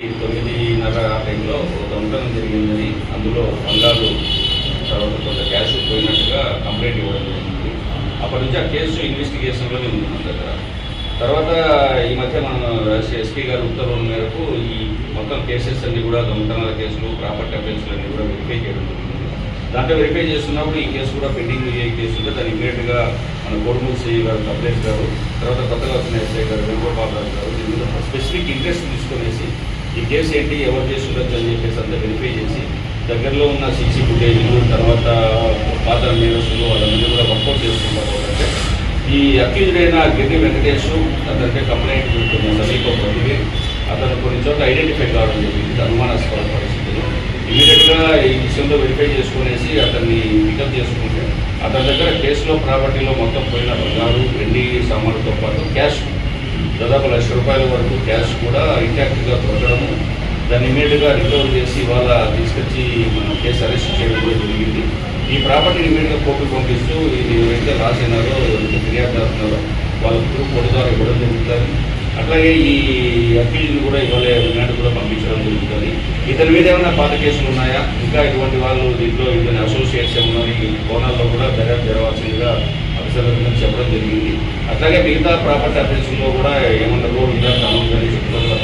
9:30 ఆ టైంలో ఒక దొంగతనం జరిగిందని, అందులో బంగారు తర్వాత కొంత క్యాష్ పోయినట్టుగా కంప్లైంట్ ఇవ్వడం జరిగింది. అప్పటి నుంచి ఆ కేసు ఇన్వెస్టిగేషన్లోనే ఉంది మన దగ్గర. తర్వాత ఈ మధ్య మన ఎస్పీ గారి ఉత్తర్వుల మేరకు ఈ మొత్తం కేసెస్ అన్ని కూడా దొంగతనాల కేసులు, ప్రాపర్టీ అఫెన్స్లు అన్ని కూడా వెరిఫై చేయడం జరిగింది. దాంట్లో వెరిఫై చేస్తున్నప్పుడు ఈ కేసు కూడా పెండింగ్ ఏ కేసు ఉంటే దాన్ని ఇమీడియట్గా మన కోడుమూరు సిఐ గారు కపిలేష్ గారు, తర్వాత కొత్తగా వచ్చిన ఎస్ఐ గారు వేణుగోపాల్ గారు దీని మీద స్పెసిఫిక్ ఇంట్రెస్ట్ తీసుకునేసి ఈ కేసు ఏంటి, ఎవరు చేసి ఉండొచ్చు అని చెప్పేసి అంతా వెరిఫై చేసి దగ్గరలో ఉన్న సీసీ ఫుటేజ్లు, తర్వాత పాత నేరస్తులు వాళ్ళందరూ కూడా వర్కౌట్ చేసుకుంటారు. అంటే ఈ అక్యూజ్డ్ అయిన గిరి వెంకటేష్ అతనికి కంప్లైంట్ కొంచెం సమీప ప్రతిభే అతను కొన్ని చోట్ల ఐడెంటిఫై కావడం జరిగింది అనుమానాస్పద పరిస్థితుల్లో. ఇమీడియట్గా ఈ విషయంలో వెరిఫై చేసుకునేసి అతన్ని పికప్ చేసుకుంటే అతని దగ్గర కేసులో ప్రాపర్టీలో మొత్తం పోయిన బంగారు, వెండి సామాన్లతో పాటు క్యాష్ దాదాపు ₹1,00,000 వరకు క్యాష్ కూడా ఇంటాక్ట్గా దొరకడము, దాన్ని ఇమీడియట్గా రికవర్ చేసి వాళ్ళ తీసుకొచ్చి మనం కేసు అరెస్ట్ చేయడం కూడా జరిగింది. ఈ ప్రాపర్టీని ఇమీడియట్గా కోర్టుకు పంపిస్తూ ఇది ఎవరైతే లాస్ అయినారో, ఎవరైతే ఫిర్యాదు చేస్తున్నారో వాళ్ళకు కోర్టు ద్వారా ఇవ్వడం జరుగుతుంది. అట్లాగే ఈ అప్పీల్ని కూడా ఇవాళ రిమాండ్ కూడా పంపించడం జరుగుతుంది. ఇతని మీద ఏమైనా పాత కేసులు ఉన్నాయా, ఇంకా ఇటువంటి వాళ్ళు దీంట్లో ఇతని అసోసియేట్స్ ఏమన్నా ఈ కోణాల్లో కూడా దర్యాప్తు జరగాల్సిందిగా అఫీసర్లకు చెప్పడం జరిగింది. అట్లాగే మిగతా ప్రాపర్టీ అఫెన్స్లో కూడా ఏమన్నా రోడ్ ఉందా, తమకు కానీ చుట్టుపక్కల